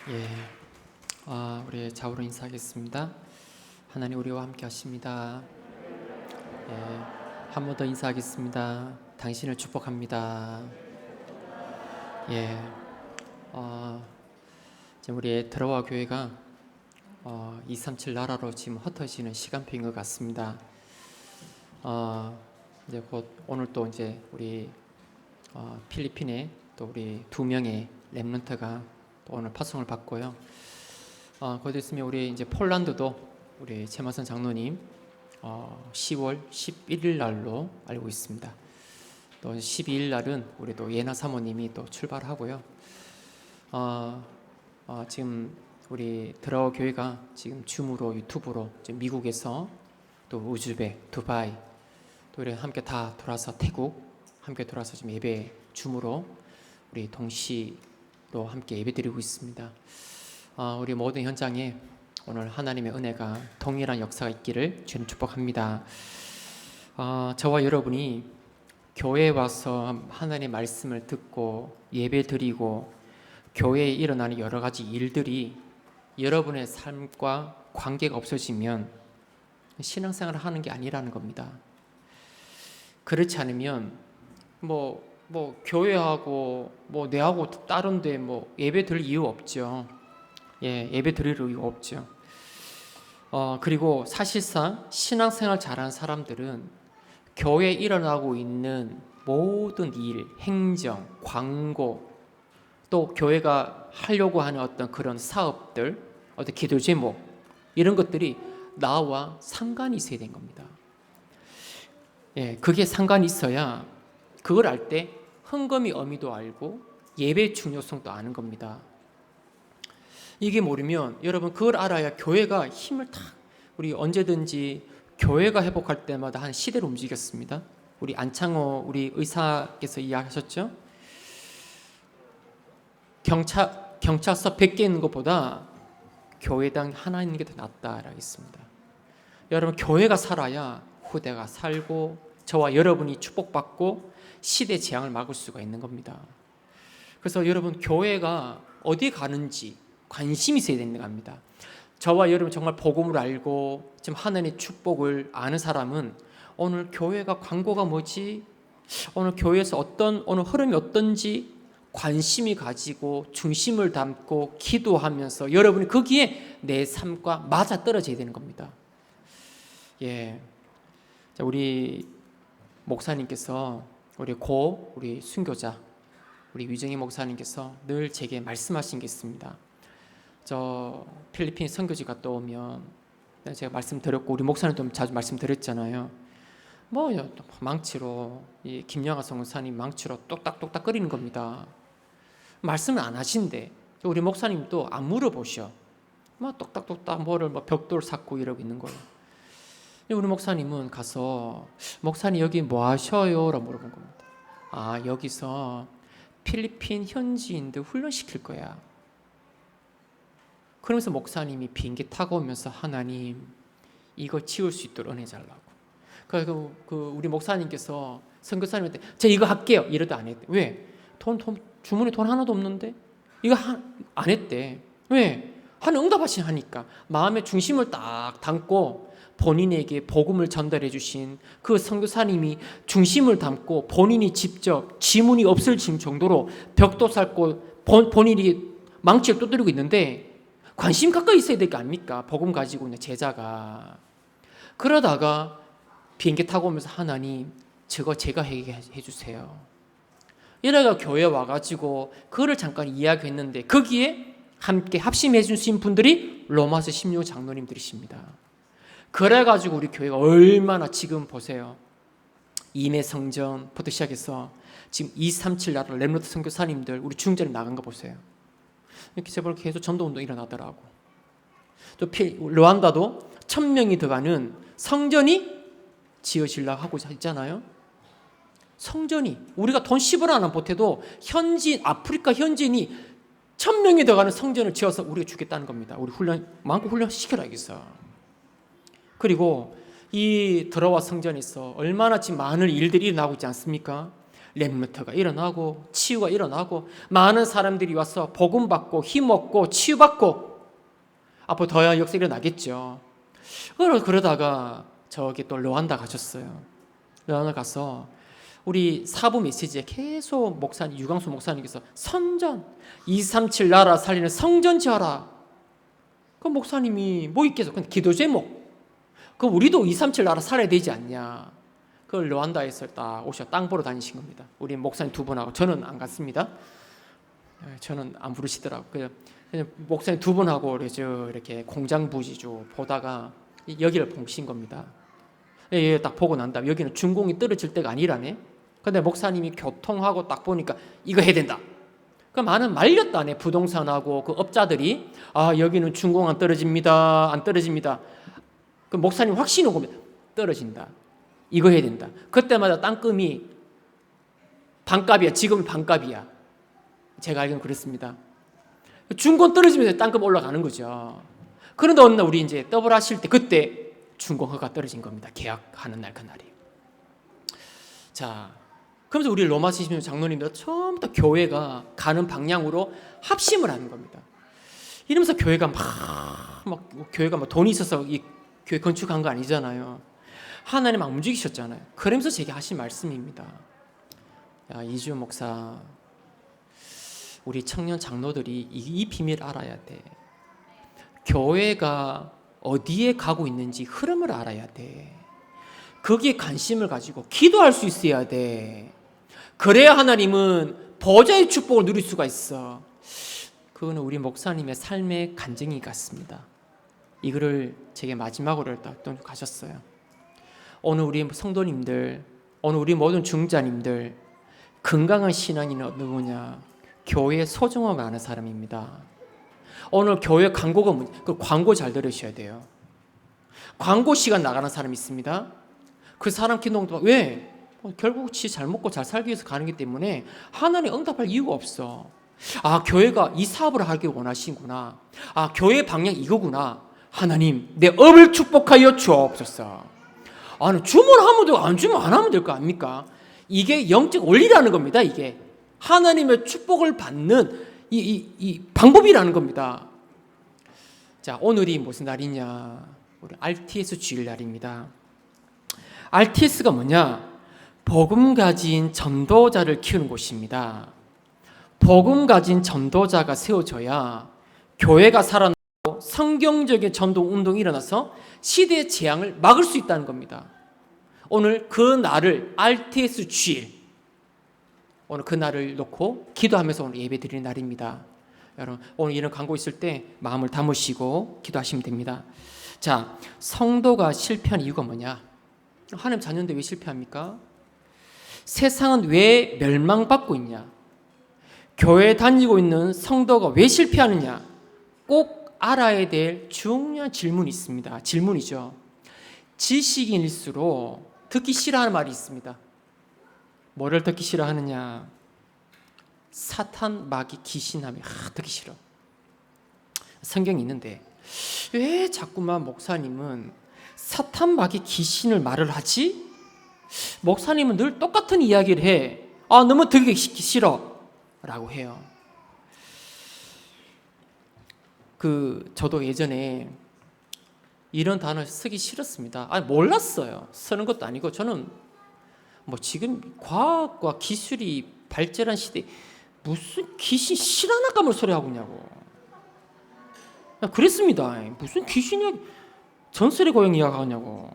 예, 우리 좌우로 인사하겠습니다. 하나님 우리와 함께 하십니다. 예, 한 번 더 인사하겠습니다. 당신을 축복합니다. 예, 지금 우리 들어와 교회가 237 나라로 지금 흩어지는 시간표인 것 같습니다. 이제 곧 오늘 또 이제 우리 필리핀에 또 우리 2명의 렘넌트가 또 오늘 파송을 받고요. 곧 있으면 우리 이제 폴란드도 우리 최마선 장로님 10월 11일 날로 알고 있습니다. 또 12일 날은 우리 또 예나 사모님이 또 출발하고요. 지금 우리 들어 교회가 지금 줌으로 유튜브로 지금 미국에서 또 우즈벡, 두바이 또 우리 함께 다 돌아서 태국 함께 돌아서 지금 예배 줌으로 우리 동시로 함께 예배드리고 있습니다. 우리 모든 현장에 오늘 하나님의 은혜가 동일한 역사가 있기를 주님 축복합니다. 저와 여러분이 교회에 와서 하나님의 말씀을 듣고 예배드리고 교회에 일어나는 여러 가지 일들이 여러분의 삶과 관계가 없어지면 신앙생활을 하는 게 아니라는 겁니다. 그렇지 않으면 교회하고 내하고 다른데 예배 드릴 이유 없죠. 예배 드릴 이유 없죠. 그리고 사실상 신앙생활 잘하는 사람들은 교회에 일어나고 있는 모든 일, 행정, 광고, 또 교회가 하려고 하는 어떤 그런 사업들, 어떤 기도 제목 이런 것들이 나와 상관이 있어야 되는 겁니다. 그게 상관이 있어야 그걸 알 때 헌금의 의미도 알고 예배의 중요성도 아는 겁니다. 이게 모르면 여러분 그걸 알아야 교회가 힘을 우리 언제든지 교회가 회복할 때마다 한 시대로 움직였습니다. 우리 안창호 우리 의사께서 이야기하셨죠. 경찰서 100개 있는 것보다 교회당 하나 있는 게 더 낫다라고 했습니다. 여러분 교회가 살아야 후대가 살고 저와 여러분이 축복받고 시대 재앙을 막을 수가 있는 겁니다. 그래서 여러분 교회가 어디 가는지 관심이 있어야 되는 겁니다. 저와 여러분 정말 복음을 알고 지금 하나님의 축복을 아는 사람은 오늘 교회가 광고가 뭐지? 오늘 교회에서 오늘 흐름이 어떤지 관심이 가지고 중심을 담고 기도하면서 여러분이 거기에 내 삶과 맞아 떨어져야 되는 겁니다. 자, 우리 목사님께서 우리 순교자 우리 위정희 목사님께서 늘 제게 말씀하신 게 있습니다. 저 필리핀 선교지 갔다 오면 제가 말씀드렸고 우리 목사님도 자주 말씀드렸잖아요. 망치로 이 김영하 선교사님 망치로 똑딱똑딱 끓이는 겁니다. 말씀을 안 하신대. 우리 목사님도 안 물어보셔. 똑딱똑딱 벽돌 쌓고 이러고 있는 거예요. 우리 목사님은 가서 목사님 여기 뭐 하셔요? 라고 물어본 겁니다. 여기서 필리핀 현지인들 훈련시킬 거야. 그러면서 목사님이 비행기 타고 오면서 하나님 이거 치울 수 있도록 은혜 달라고. 그래서 우리 목사님께서 선교사님한테 제가 이거 할게요 이래도 안 했대. 왜? 주머니 돈 하나도 없는데 이거 안 했대. 왜? 하나님 응답하시니까 마음의 중심을 딱 담고 본인에게 복음을 전달해 주신 그 선교사님이 중심을 담고 본인이 직접 지문이 없을 정도로 벽도 쌓고 본인이 망치를 두드리고 있는데 관심 가까이 있어야 될 거 아닙니까? 복음 가지고 있는 제자가. 그러다가 비행기 타고 오면서 하나님 저거 제가 해주세요. 이래가 교회 와가지고 그거를 잠깐 이야기했는데 거기에 함께 합심해 주신 분들이 로마서 16 장로님들이십니다. 그래가지고 우리 교회가 얼마나 지금 보세요. 임의 성전부터 시작해서 지금 237 나라 렘넌트 선교사님들 우리 중전에 나간 거 보세요. 이렇게 제발 계속 전도운동 일어나더라고. 또 르완다도 1000명이 들어가는 성전이 지어지려고 하고 있잖아요. 성전이 우리가 돈 10원 하나 보태도 아프리카 현지인이 1000명이 들어가는 성전을 지어서 우리가 주겠다는 겁니다. 우리 마음껏 훈련 시켜야겠어. 그리고 이 들어와 성전에서 얼마나 지금 많은 일들이 일어나고 있지 않습니까? 렘너트가 일어나고 치유가 일어나고 많은 사람들이 와서 복음 받고 힘 얻고 치유받고 앞으로 더 역사 일어나겠죠. 그러다가 저기 또 르완다 가셨어요. 르완다 가서 우리 사부 메시지에 계속 목사님, 유광수 목사님께서 선전 237 나라 살리는 성전 지어라. 그 목사님이 뭐 있겠어? 근데 기도 제목. 그 우리도 237 나라 살아야 되지 않냐. 그 르완다에서 딱 오셔 땅 보러 다니신 겁니다. 우리 목사님 두 분하고 저는 안 갔습니다. 저는 안 부르시더라고. 그냥 목사님 두 분하고 이렇게 공장 부지주 보다가 여기를 보신 겁니다. 딱 보고 난 다음에 여기는 준공이 떨어질 때가 아니라네. 근데 목사님이 교통하고 딱 보니까 이거 해야 된다. 그 많은 말렸다네. 부동산하고 그 업자들이 여기는 준공 안 떨어집니다. 안 떨어집니다. 그 목사님 확신이 오고 떨어진다. 이거 해야 된다. 그때마다 땅금이 반값이야. 지금은 반값이야. 제가 알기로는 그렇습니다. 준공 떨어지면서 땅금 올라가는 거죠. 그런데 어느 날 우리 이제 더블 하실 때 그때 준공허가 떨어진 겁니다. 계약하는 날 그날이. 자, 그러면서 우리 로마 시즌 장로님들 처음부터 교회가 가는 방향으로 합심을 하는 겁니다. 이러면서 교회가 막 교회가 막 돈이 있어서 이 교회 건축한 거 아니잖아요. 하나님 막 움직이셨잖아요. 그러면서 제게 하신 말씀입니다. 야, 이주 목사, 우리 청년 장로들이 이 비밀 알아야 돼. 교회가 어디에 가고 있는지 흐름을 알아야 돼. 거기에 관심을 가지고 기도할 수 있어야 돼. 그래야 하나님은 보좌의 축복을 누릴 수가 있어. 그거는 우리 목사님의 삶의 간증이 같습니다. 이거를 제게 마지막으로 또 가셨어요. 오늘 우리 성도님들, 오늘 우리 모든 중자님들, 건강한 신앙인은 누구냐? 교회에 소중함 많은 사람입니다. 오늘 교회 광고가 그 광고 잘 들으셔야 돼요. 광고 시간 나가는 사람 있습니다. 그 사람 기도도 왜? 결국 지 잘 먹고 잘 살기 위해서 가는 기 때문에 하나님 응답할 이유가 없어. 교회가 이 사업을 하길 원하시구나. 교회 방향 이거구나. 하나님, 내 업을 축복하여 주옵소서. 주문하면 되고 안 주면 안 하면 될 거 아닙니까? 이게 영적 원리라는 겁니다. 이게 하나님의 축복을 받는 이 방법이라는 겁니다. 자, 오늘이 무슨 날이냐? 우리 RTS 주일 날입니다. RTS가 뭐냐? 복음 가진 전도자를 키우는 곳입니다. 복음 가진 전도자가 세워져야 교회가 살아나고 성경적인 전도 운동이 일어나서 시대의 재앙을 막을 수 있다는 겁니다. 오늘 그 날을 RTS 주일, 오늘 그 날을 놓고 기도하면서 오늘 예배 드리는 날입니다. 여러분, 오늘 이런 광고 있을 때 마음을 담으시고 기도하시면 됩니다. 자, 성도가 실패한 이유가 뭐냐? 하나님 자녀인데 왜 실패합니까? 세상은 왜 멸망받고 있냐? 교회 다니고 있는 성도가 왜 실패하느냐? 꼭 알아야 될 중요한 질문이 있습니다. 질문이죠. 지식인일수록 듣기 싫어하는 말이 있습니다. 뭐를 듣기 싫어하느냐? 사탄, 마귀, 귀신함이 듣기 싫어. 성경이 있는데 왜 자꾸만 목사님은 사탄, 마귀, 귀신을 말을 하지? 목사님은 늘 똑같은 이야기를 해. 너무 듣기 싫어 라고 해요. 저도 예전에 이런 단어를 쓰기 싫었습니다. 몰랐어요. 쓰는 것도 아니고 저는 지금 과학과 기술이 발전한 시대에 무슨 귀신 실화나감을 소리하고 있냐고. 그랬습니다. 무슨 귀신이 전설의 고향 이야기하냐고.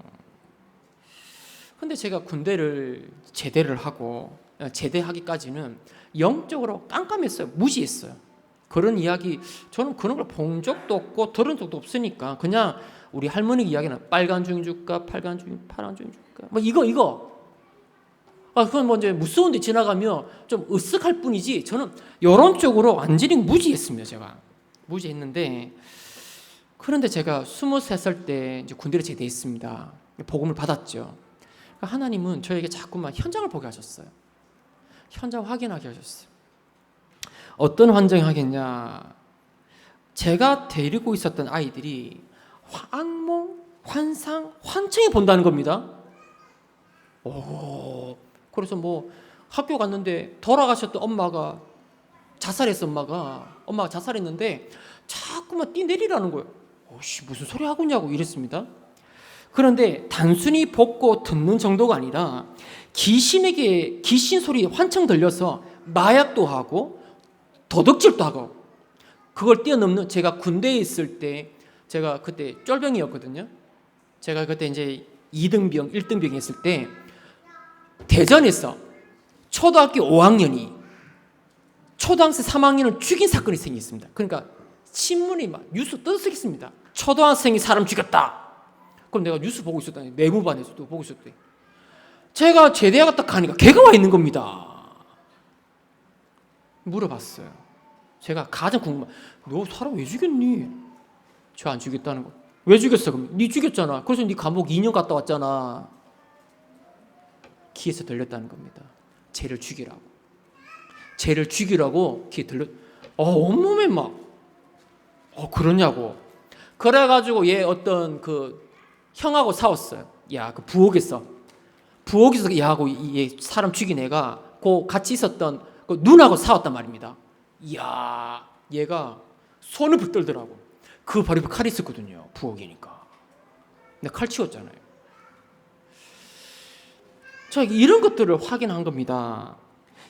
근데 제가 군대를 제대를 하고 제대하기까지는 영적으로 깜깜했어요. 무지했어요. 그런 이야기 저는 그런 걸 본 적도 없고 들은 적도 없으니까 그냥 우리 할머니 이야기는 빨간 중인 줄까 파란 중인 줄까 이거 그건 이제 무서운데 지나가면 좀 으쓱할 뿐이지 저는 이런 쪽으로 완전히 무지했습니다. 제가 무지했는데 그런데 제가 23살 때 이제 군대를 제대했습니다. 복음을 받았죠. 하나님은 저에게 자꾸만 현장을 보게 하셨어요. 현장 확인하게 하셨어요. 어떤 환경이 하겠냐? 제가 데리고 있었던 아이들이 악몽, 환상, 환청이 본다는 겁니다. 그래서 학교 갔는데 돌아가셨던 엄마가 자살했어. 엄마가 자살했는데 자꾸만 뛰내리라는 거예요. 오씨, 무슨 소리 하고 있냐고 이랬습니다. 그런데 단순히 보고 듣는 정도가 아니라 귀신에게 귀신 소리 환청 들려서 마약도 하고 도둑질도 하고, 그걸 뛰어넘는, 제가 군대에 있을 때, 제가 그때 쫄병이었거든요. 제가 그때 이제 2등병, 1등병 했을 때 대전에서 초등학교 5학년이 초등학생 3학년을 죽인 사건이 생겼습니다. 그러니까 신문이 막 뉴스 떠들썩했습니다. 초등학생이 사람 죽였다. 그럼 내가 뉴스 보고 있었다니, 내무반에서도 보고 있었대. 제가 제대하가 딱 가니까 걔가 와 있는 겁니다. 물어봤어요. 제가 가장 궁금한, 너 사람 왜 죽였니? 저 안 죽였다는 거. 왜 죽였어? 그럼 네 죽였잖아. 그래서 네 감옥 2년 갔다 왔잖아. 귀에서 들렸다는 겁니다. 쟤를 죽이라고. 쟤를 죽이라고 귀에 들렸. 온몸에 막 그러냐고. 그래가지고 얘 어떤 그 형하고 싸웠어요. 야, 그 부엌에서 얘하고 얘 사람 죽인 애가 그 같이 있었던 그 눈하고 싸웠단 말입니다. 이야, 얘가 손을 붙들더라고. 그 바로 옆에 칼이 있었거든요. 부엌이니까. 근데 칼 치웠잖아요. 자, 이런 것들을 확인한 겁니다.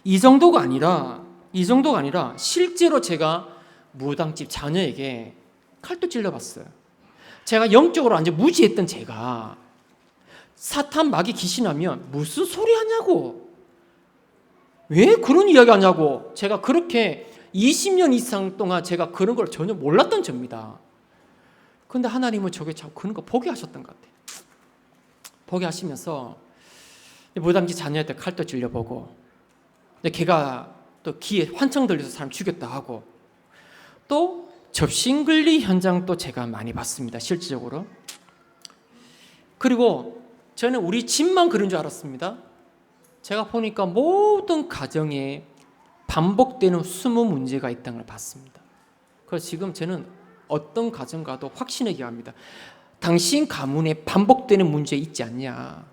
이 정도가 아니라 실제로 제가 무당집 자녀에게 칼도 찔러봤어요. 제가 영적으로 완전 무지했던 제가 사탄 마귀 귀신하면 무슨 소리 하냐고, 왜 그런 이야기 하냐고, 제가 그렇게 20년 이상 동안 제가 그런 걸 전혀 몰랐던 접니다. 그런데 하나님은 저게 자꾸 그런 거 포기하셨던 것 같아요. 포기하시면서 무당집 자녀한테 칼도 찔려보고, 걔가 또 귀에 환청 들려서 사람 죽였다 하고, 또 접신근리 현장도 제가 많이 봤습니다. 실질적으로. 그리고 저는 우리 집만 그런 줄 알았습니다. 제가 보니까 모든 가정에 반복되는 숨은 문제가 있다는 걸 봤습니다. 그래서 지금 저는 어떤 가정 가도 확신하게 합니다. 당신 가문에 반복되는 문제 있지 않냐?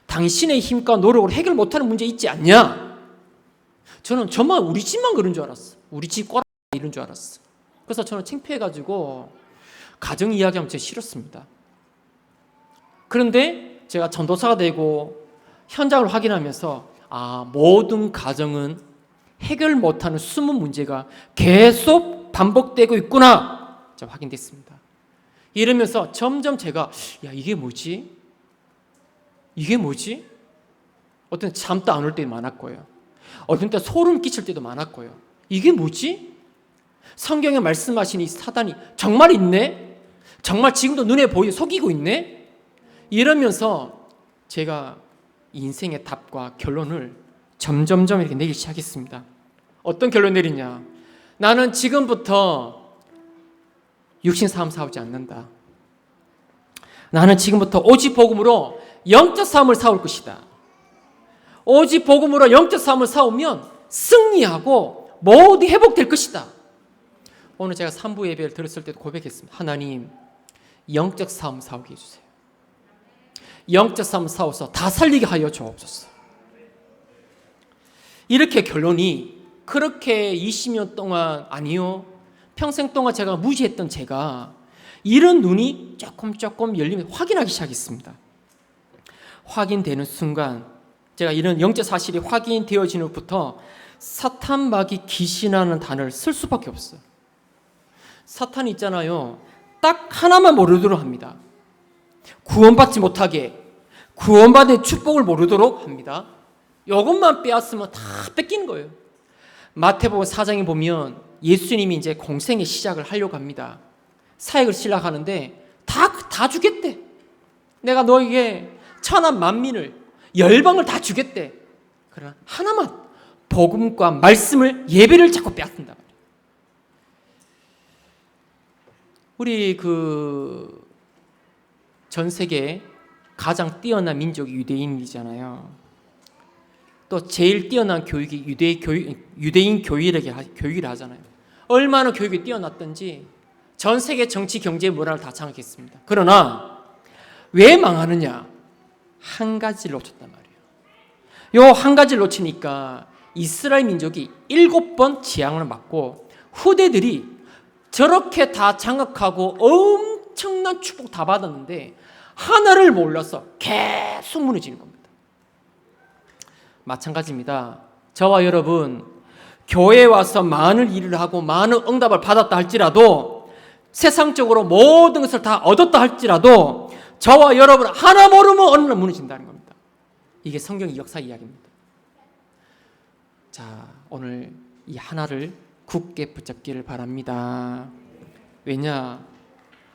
당신의 힘과 노력으로 해결 못하는 문제 있지 않냐? 저는 정말 우리 집만 그런 줄 알았어. 우리 집 꼬라 이런 줄 알았어. 그래서 저는 창피해가지고 가정 이야기하면 제가 싫었습니다. 그런데 제가 전도사가 되고 현장을 확인하면서 모든 가정은 해결 못하는 숨은 문제가 계속 반복되고 있구나, 제가 확인됐습니다. 이러면서 점점 제가 이게 뭐지? 어떤 때 잠도 안 올 때도 많았고요. 어떤 때 소름 끼칠 때도 많았고요. 이게 뭐지? 성경에 말씀하신 이 사단이 정말 있네? 정말 지금도 눈에 속이고 있네? 이러면서 제가 인생의 답과 결론을 점점점 이렇게 내리기 시작했습니다. 어떤 결론 내리냐? 나는 지금부터 육신 싸움 싸우지 않는다. 나는 지금부터 오직 복음으로 영적 싸움을 싸울 것이다. 오직 복음으로 영적 싸움을 싸우면 승리하고 모두 회복될 것이다. 오늘 제가 3부 예배를 들었을 때도 고백했습니다. 하나님, 영적 싸움 싸우게 해주세요. 영적 싸움 싸워서 다 살리게 하여 주옵소서. 이렇게 결론이, 그렇게 20년 동안, 아니요, 평생 동안 제가 무지했던 제가 이런 눈이 조금 열리면 확인하기 시작했습니다. 확인되는 순간, 제가 이런 영적 사실이 확인되어지는 것부터 사탄 마귀 귀신이라는 단어를 쓸 수밖에 없어요. 사탄이 있잖아요, 딱 하나만 모르도록 합니다. 구원받지 못하게, 구원받은 축복을 모르도록 합니다. 이것만 빼앗으면 다 뺏기는 거예요. 마태복음 4장에 보면 예수님이 이제 공생의 시작을 하려고 합니다. 사역을 시작하는데 다 주겠대. 내가 너에게 천한 만민을, 열방을 다 주겠대. 그러나 하나만, 복음과 말씀을, 예배를 자꾸 빼앗는다. 우리 전 세계 가장 뛰어난 민족이 유대인이잖아요. 또 제일 뛰어난 교육이 유대인 교육이라 하잖아요. 얼마나 교육이 뛰어났던지 전 세계 정치, 경제, 문화를 다 장악했습니다. 그러나 왜 망하느냐? 한 가지를 놓쳤단 말이에요. 요 한 가지를 놓치니까 이스라엘 민족이 7번 재앙을 맞고 후대들이 저렇게 다 장악하고 엄청난 축복 다 받았는데 하나를 몰라서 계속 무너지는 겁니다. 마찬가지입니다. 저와 여러분, 교회에 와서 많은 일을 하고 많은 응답을 받았다 할지라도, 세상적으로 모든 것을 다 얻었다 할지라도 저와 여러분 하나 모르면 어느 날 무너진다는 겁니다. 이게 성경의 역사 이야기입니다. 자, 오늘 이 하나를 굳게 붙잡기를 바랍니다. 왜냐?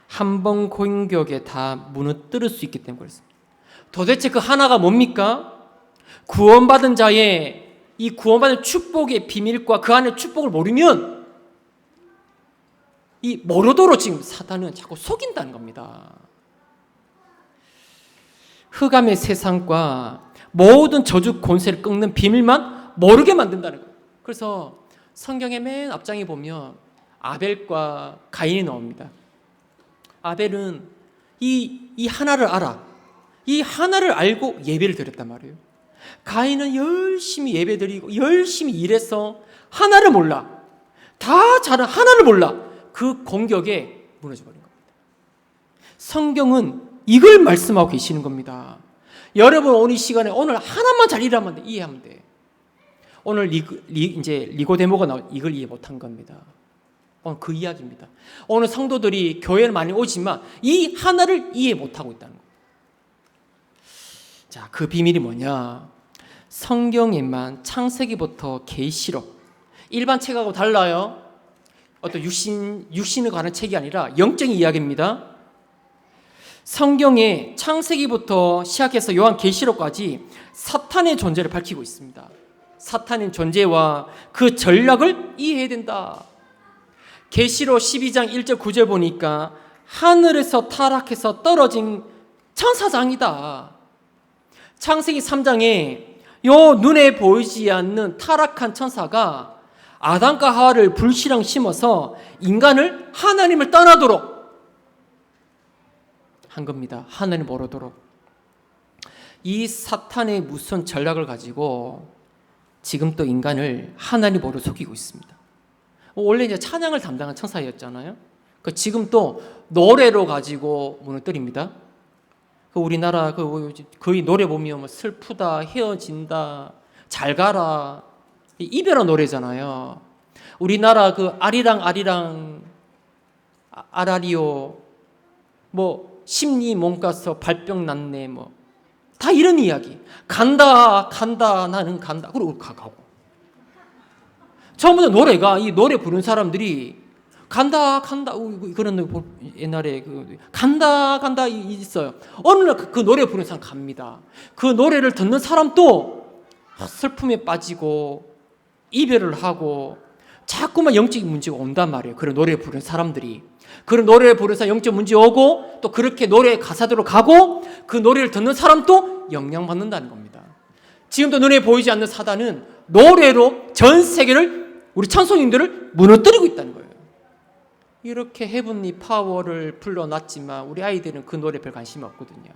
한 번 공격에 다 무너뜨릴 수 있기 때문에 그렇습니다. 도대체 그 하나가 뭡니까? 구원받은 자의 이 구원받은 축복의 비밀과 그 안에 축복을 모르면 이 모르도록 지금 사탄은 자꾸 속인다는 겁니다. 흑암의 세상과 모든 저주 권세를 끊는 비밀만 모르게 만든다는 거예요. 그래서 성경의 맨 앞장에 보면 아벨과 가인이 나옵니다. 아벨은 이 하나를 알아. 이 하나를 알고 예배를 드렸단 말이에요. 가인은 열심히 예배드리고 열심히 일해서 하나를 몰라. 다 잘한 하나를 몰라. 그 공격에 무너져버린 겁니다. 성경은 이걸 말씀하고 계시는 겁니다. 여러분 오늘 이 시간에 오늘 하나만 잘 일하면 돼. 이해하면 돼. 오늘 이제 니고데모가 이걸 이해 못한 겁니다. 오늘 그 이야기입니다. 오늘 성도들이 교회를 많이 오지만 이 하나를 이해 못하고 있다는 거예요. 자, 그 비밀이 뭐냐? 성경에만 창세기부터 계시록, 일반 책하고 달라요. 어떤 육신에 관한 책이 아니라 영적인 이야기입니다. 성경에 창세기부터 시작해서 요한 계시록까지 사탄의 존재를 밝히고 있습니다. 사탄의 존재와 그 전략을 이해해야 된다. 계시록 12장 1절 9절 보니까 하늘에서 타락해서 떨어진 천사장이다. 창세기 3장에 요 눈에 보이지 않는 타락한 천사가 아담과 하와를 불씨랑 심어서 인간을 하나님을 떠나도록 한 겁니다. 하나님 모르도록. 이 사탄의 무슨 전략을 가지고 지금 또 인간을 하나님 모르 속이고 있습니다. 원래 이제 찬양을 담당한 천사였잖아요. 지금 또 노래로 가지고 무너뜨립니다. 우리나라 거의 노래 보면 뭐 슬프다, 헤어진다, 잘 가라, 이별한 노래잖아요. 우리나라 그 아리랑 아라리오, 뭐 심리 몸가서 발병 났네, 뭐 다 이런 이야기. 간다 나는 간다. 그리고 가고. 처음부터 노래가 이 노래 부르는 사람들이 간다 그런 옛날에 간다 있어요. 어느 날 그 노래 부르는 사람 갑니다. 그 노래를 듣는 사람도 슬픔에 빠지고 이별을 하고 자꾸만 영적인 문제가 온단 말이에요. 그런 노래 부르는 사람들이. 그런 노래를 부르면서 영적 문제 오고 또 그렇게 노래 가사대로 가고 그 노래를 듣는 사람도 영향받는다는 겁니다. 지금도 눈에 보이지 않는 사단은 노래로 전 세계를, 우리 찬송인들을 무너뜨리고 있다는 거예요. 이렇게 헤븐리 파워를 불러놨지만 우리 아이들은 그 노래 별 관심이 없거든요.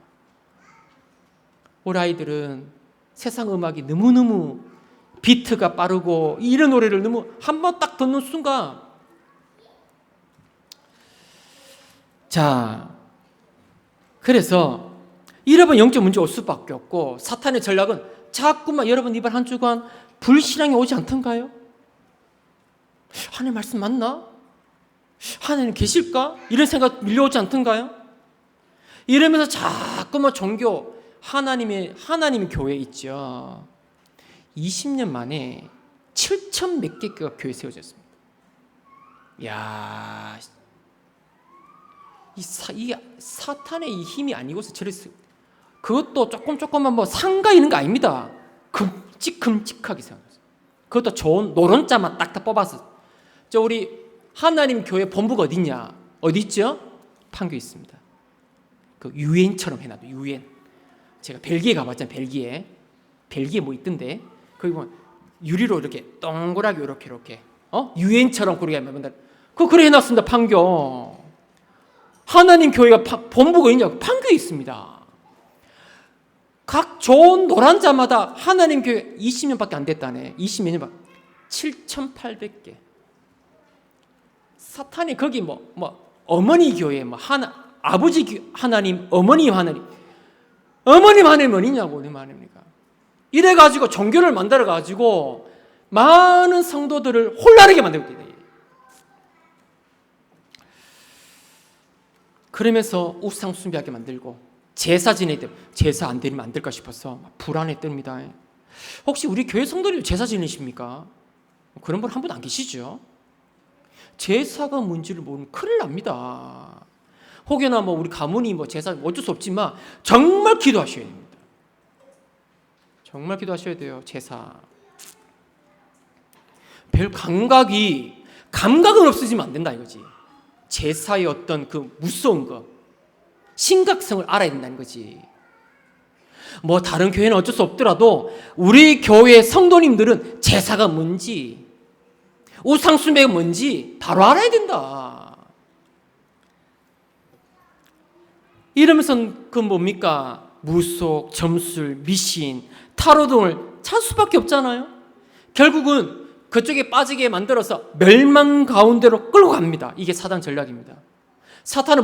우리 아이들은 세상 음악이 너무너무 비트가 빠르고 이런 노래를 너무 한 번 딱 듣는 순간, 자, 그래서 여러분 영적 문제 올 수밖에 없고 사탄의 전략은 자꾸만 여러분 이번 한 주간 불신앙이 오지 않던가요? 하나님 말씀 맞나? 하나님 계실까? 이런 생각 밀려오지 않던가요? 이러면서 자꾸만 종교, 하나님 교회 있죠. 20년 만에 7천 몇 개 교회가 세워졌습니다. 이야, 이게 사탄의 이 힘이 아니고서 저랬어요. 그것도 조금만 뭐 상가 있는 거 아닙니다. 큼직하게 세워졌어요. 그것도 좋은 노른자만 딱딱 뽑아서. 우리 하나님 교회 본부가 어디냐? 어디 있죠? 판교에 있습니다. 그 유엔처럼 해놔도 유엔. 제가 벨기에 가봤잖아요. 벨기에 뭐 있던데. 거기 보면 유리로 이렇게 동그랗게 이렇게 유엔처럼 그렇게 하면 그래 해놨습니다. 판교. 하나님 교회가 본부가 있냐고? 판교에 있습니다. 각 좋은 노란 자마다 하나님 교회 20년밖에 안 됐다네. 20몇 년 7,800개. 사탄이 거기 어머니 교회 아버지 하나님, 어머님 하나님 어디냐고, 어머님 하나님이니까. 이래가지고 종교를 만들어가지고 많은 성도들을 혼란하게 만들고 있다. 그러면서 우상 숭배하게 만들고 제사 지내야 돼. 제사 안 드리면 안 될까 싶어서 불안에 뜹니다. 혹시 우리 교회 성도님 제사 지내십니까? 그런 분 한 분 안 계시죠? 제사가 뭔지를 모르면 큰일 납니다. 혹여나 우리 가문이 제사 어쩔 수 없지만 정말 기도하셔야 됩니다. 정말 기도하셔야 돼요. 제사. 별 감각은 없어지면 안 된다 이거지. 제사의 어떤 그 무서운 거, 심각성을 알아야 된다는 거지. 다른 교회는 어쩔 수 없더라도 우리 교회 성도님들은 제사가 뭔지, 우상숭배가 뭔지 바로 알아야 된다. 이러면서 뭡니까? 무속, 점술, 미신, 타로 등을 찾을 수밖에 없잖아요. 결국은 그쪽에 빠지게 만들어서 멸망 가운데로 끌고 갑니다. 이게 사단 전략입니다. 사탄의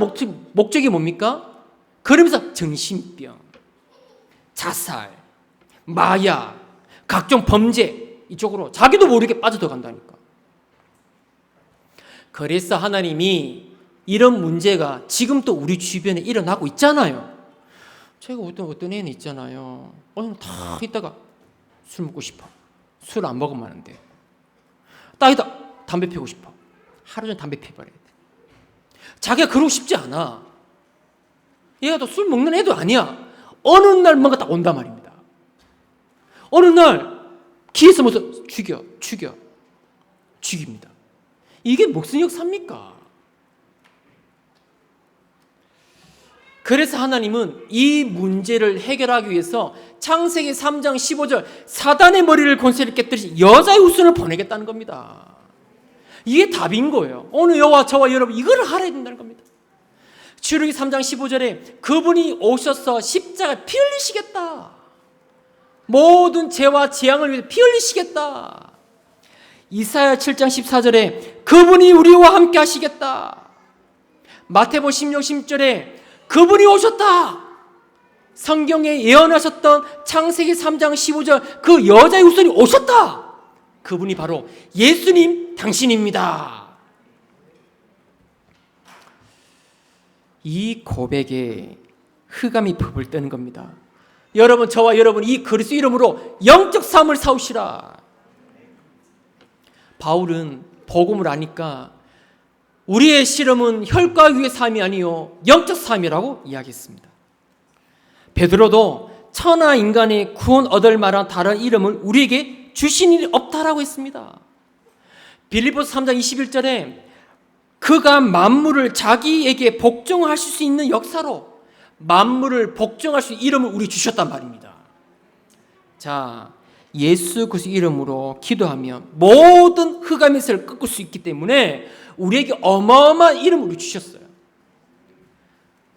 목적이 뭡니까? 그러면서 정신병, 자살, 마약, 각종 범죄 이쪽으로 자기도 모르게 빠져들어간다니까. 그래서 하나님이 이런 문제가 지금 또 우리 주변에 일어나고 있잖아요. 제가 어떤 애는 있잖아요. 오늘 다 있다가 술 먹고 싶어. 술 안 먹으면 안 돼. 따이다 담배 피우고 싶어. 하루 종일 담배 피워버려야 돼. 자기가 그러고 싶지 않아. 얘가 또 술 먹는 애도 아니야. 어느 날 뭔가 딱 온단 말입니다. 어느 날 길에서 죽입니다. 이게 무슨 역사입니까? 그래서 하나님은 이 문제를 해결하기 위해서 창세기 3장 15절 사단의 머리를 권세를 깨뜨리신 여자의 후손을 보내겠다는 겁니다. 이게 답인 거예요. 오늘 저와 여러분 이걸 알아야 된다는 겁니다. 출애굽기 3장 15절에 그분이 오셔서 십자가에 피 흘리시겠다. 모든 죄와 재앙을 위해 피 흘리시겠다. 이사야 7장 14절에 그분이 우리와 함께 하시겠다. 마태복음 16, 10절에 그분이 오셨다. 성경에 예언하셨던 창세기 3장 15절 그 여자의 후손이 오셨다. 그분이 바로 예수님 당신입니다. 이 고백에 흑암이 펄펄 뜨는 겁니다. 여러분, 저와 여러분 이 그리스도 이름으로 영적 삶을 사오시라. 바울은 복음을 아니까 우리의 실험은 혈과 육의 삶이 아니요 영적 삶이라고 이야기했습니다. 베드로도 천하 인간의 구원 얻을 만한 다른 이름을 우리에게 주신 일이 없다라고 했습니다. 빌립보서 3장 21절에 그가 만물을 자기에게 복종하실 수 있는 역사로 만물을 복종할 수 있는 이름을 우리 주셨단 말입니다. 자, 예수 그리스도 이름으로 기도하면 모든 흑암의 세를 꺾을 수 있기 때문에 우리에게 어마어마한 이름을 주셨어요.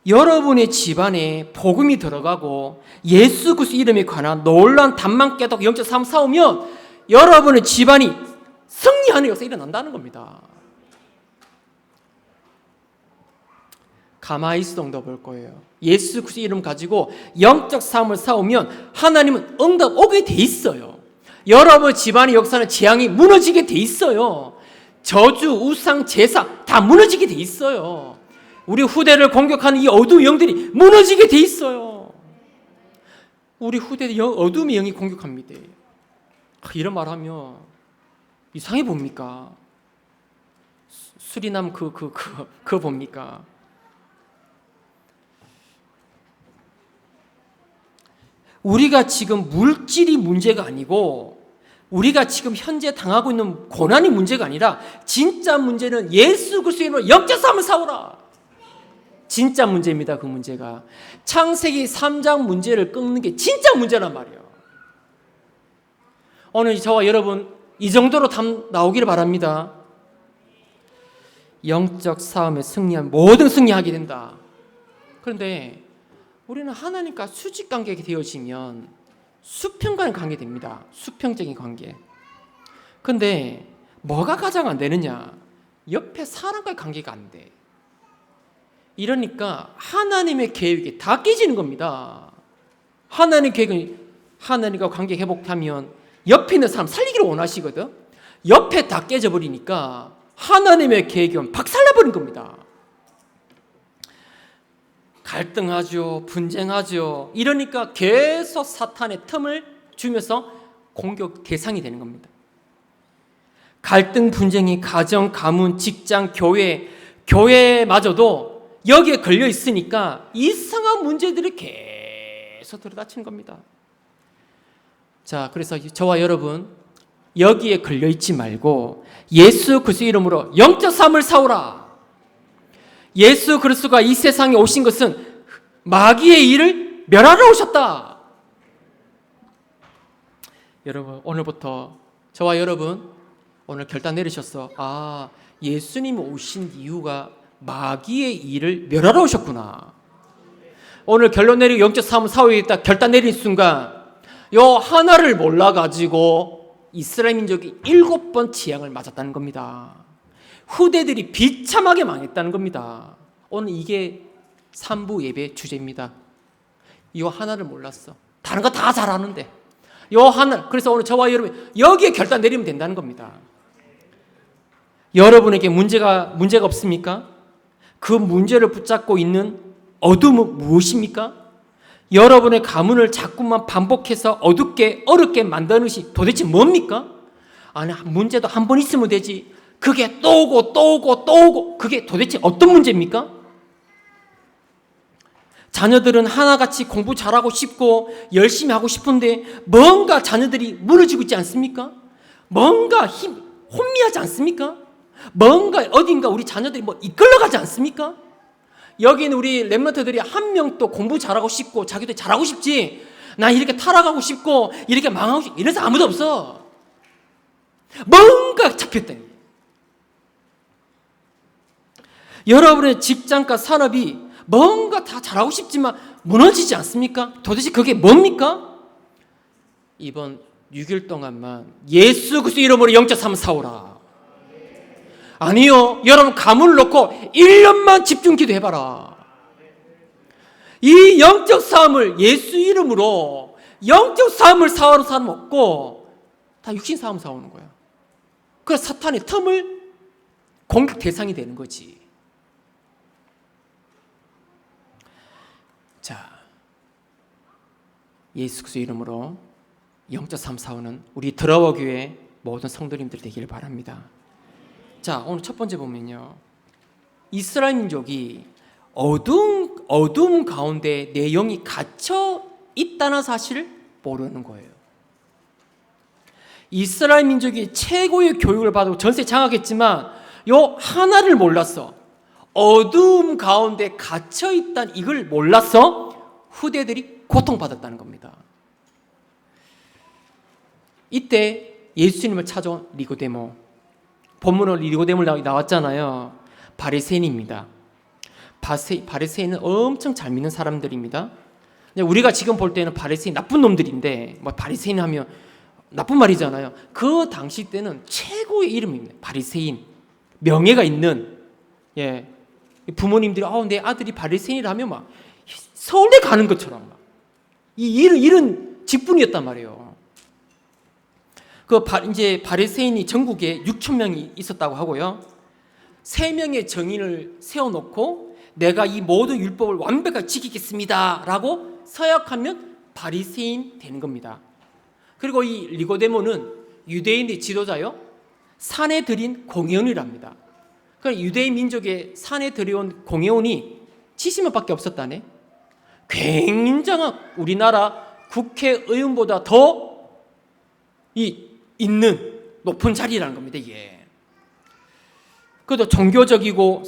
여러분의 집안에 복음이 들어가고 예수 그리스도 이름에 관한 놀라운 답만 깨닫고 영적 삶 싸우면 여러분의 집안이 승리하는 역사가 일어난다는 겁니다. 가만히 있어도 응답 올 거예요. 예수 그리스도 이름 가지고 영적 삶을 싸우면 하나님은 응답 오게 돼 있어요. 여러분 집안의 역사는 재앙이 무너지게 돼 있어요. 저주, 우상, 제사 다 무너지게 돼 있어요. 우리 후대를 공격하는 이 어두운 영들이 무너지게 돼 있어요. 우리 후대의 어둠의 영이 공격합니다. 이런 말하면 이상해 봅니까? 수리남 그거 봅니까? 우리가 지금 물질이 문제가 아니고 우리가 지금 현재 당하고 있는 고난이 문제가 아니라 진짜 문제는 예수 그리스도의 이름으로 영적 싸움을 싸우라. 진짜 문제입니다. 그 문제가 창세기 3장 문제를 끊는 게 진짜 문제란 말이에요. 오늘 저와 여러분 이 정도로 답 나오기를 바랍니다. 영적 싸움에 승리하면 모든 승리하게 된다. 그런데 우리는 하나님과 수직 관계가 되어지면 수평간의 관계 됩니다. 수평적인 관계. 근데 뭐가 가장 안 되느냐? 옆에 사람과의 관계가 안 돼. 이러니까 하나님의 계획이 다 깨지는 겁니다. 하나님 계획은 하나님과 관계 회복하면 옆에 있는 사람 살리기를 원하시거든. 옆에 다 깨져버리니까 하나님의 계획은 박살나버린 겁니다. 갈등하죠. 분쟁하죠. 이러니까 계속 사탄의 틈을 주면서 공격 대상이 되는 겁니다. 갈등 분쟁이 가정, 가문, 직장, 교회마저도 여기에 걸려 있으니까 이상한 문제들이 계속 들어닥치는 겁니다. 자, 그래서 저와 여러분 여기에 걸려 있지 말고 예수 그리스도 이름으로 영적 삶을 사오라. 예수 그리스도가 이 세상에 오신 것은 마귀의 일을 멸하러 오셨다. 여러분, 오늘부터 저와 여러분 오늘 결단 내리셨어. 예수님이 오신 이유가 마귀의 일을 멸하러 오셨구나. 오늘 결론 내리고 영적 삶을 사오겠다 결단 내린 순간 요 하나를 몰라가지고 이스라엘 민족이 7번 재앙을 맞았다는 겁니다. 후대들이 비참하게 망했다는 겁니다. 오늘 이게 3부 예배 주제입니다. 이 하나를 몰랐어. 다른 거 다 잘하는데 이 하나. 그래서 오늘 저와 여러분 여기에 결단 내리면 된다는 겁니다. 여러분에게 문제가 없습니까? 그 문제를 붙잡고 있는 어둠은 무엇입니까? 여러분의 가문을 자꾸만 반복해서 어둡게 어렵게 만드는 것이 도대체 뭡니까? 아니, 문제도 한 번 있으면 되지. 그게 또 오고 또 오고 또 오고. 그게 도대체 어떤 문제입니까? 자녀들은 하나같이 공부 잘하고 싶고 열심히 하고 싶은데 뭔가 자녀들이 무너지고 있지 않습니까? 뭔가 혼미하지 않습니까? 뭔가 어딘가 우리 자녀들이 이끌려가지 않습니까? 여기는 우리 랩런트들이 한 명도 공부 잘하고 싶고 자기도 잘하고 싶지, 나 이렇게 타락하고 싶고 이렇게 망하고 싶고 이래서 아무도 없어. 뭔가 잡혔다. 여러분의 직장과 산업이 뭔가 다 잘하고 싶지만 무너지지 않습니까? 도대체 그게 뭡니까? 이번 6일 동안만 예수 그리스도 이름으로 영적 삶을 사오라. 아니요, 여러분 가문을 놓고 1년만 집중 기도해봐라. 이 영적 삶을 예수 이름으로 영적 삶을 사오는 사람 없고 다 육신 삶을 사오는 거야. 그래서 사탄의 틈을 공격 대상이 되는 거지. 자, 예수 그리스도 이름으로 영적 삶 사오는 우리 드라워 교회 모든 성도님들 되기를 바랍니다. 자, 오늘 첫 번째 보면요, 이스라엘 민족이 어둠 가운데 내 영이 갇혀 있다는 사실을 모르는 거예요. 이스라엘 민족이 최고의 교육을 받고 전세 장악했지만 요 하나를 몰랐어. 어둠 가운데 갇혀 있다는 이걸 몰라서 후대들이 고통받았다는 겁니다. 이때 예수님을 찾아온 니고데모, 본문으로 니고데모를 나왔잖아요. 바리새인입니다. 바리새인은 엄청 잘 믿는 사람들입니다. 우리가 지금 볼 때는 바리새인 나쁜 놈들인데, 바리새인 하면 나쁜 말이잖아요. 그 당시 때는 최고의 이름입니다. 바리새인, 명예가 있는. 부모님들이 내 아들이 바리새인이라면 막 서울대 가는 것처럼 막 이런 직분이었단 말이에요. 이제 바리새인이 전국에 6천 명이 있었다고 하고요. 3명의 정인을 세워놓고 내가 이 모든 율법을 완벽하게 지키겠습니다라고 서약하면 바리새인 되는 겁니다. 그리고 이 니고데모는 유대인의 지도자요, 산에 들인 공회원이랍니다. 그러니까 유대인 민족의 산에 들여온 공회원이 70명밖에 없었다네. 굉장한 우리나라 국회의원보다 더 있는 높은 자리라는 겁니다. 이게. 그래도 종교적이고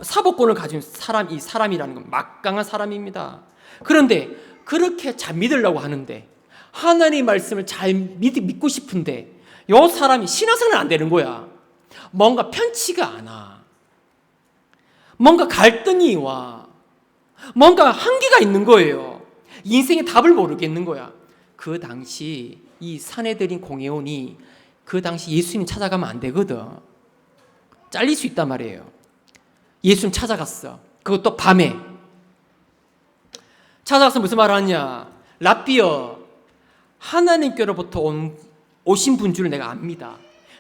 사법권을 가진 사람이라는 건 막강한 사람입니다. 그런데 그렇게 잘 믿으려고 하는데, 하나님의 말씀을 잘 믿고 싶은데 이 사람이 신앙생활 안 되는 거야. 뭔가 편치가 않아. 뭔가 갈등이 와. 뭔가 한계가 있는 거예요. 인생의 답을 모르겠는 거야. 그 당시 이 사내들인 공회원이 그 당시 예수님 찾아가면 안 되거든. 잘릴 수 있단 말이에요. 예수님 찾아갔어. 그것도 밤에. 찾아가서 무슨 말을 하냐. 랍비여, 하나님께로부터 오신 분 줄 내가 압니다.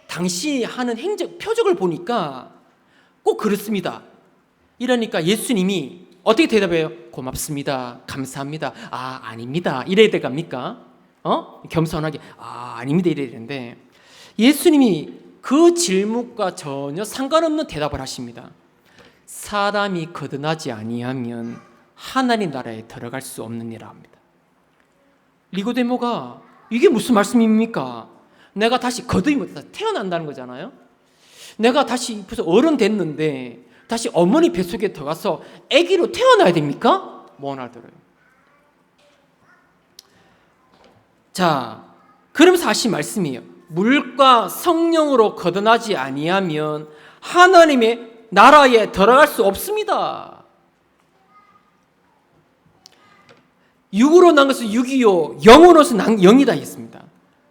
당신이 하는 행적, 표적을 보니까 꼭 그렇습니다. 이러니까 예수님이 어떻게 대답해요? 고맙습니다. 감사합니다. 아, 아닙니다. 이래야 될겁니까? 겸손하게 아닙니다. 이래야 되는데 예수님이 그 질문과 전혀 상관없는 대답을 하십니다. 사람이 거듭나지 아니하면 하나님 나라에 들어갈 수 없느니라 합니다. 니고데모가 이게 무슨 말씀입니까? 내가 다시 거듭이 태어난다는 거잖아요. 내가 다시 벌써 어른 됐는데 다시 어머니 뱃속에 들어가서 아기로 태어나야 됩니까? 못 알아들어요. 자, 그러면서 하신 말씀이에요. 물과 성령으로 거듭나지 아니하면 하나님의 나라에 들어갈 수 없습니다. 육으로 난 것은 육이요 영으로서 난 영이다 했습니다.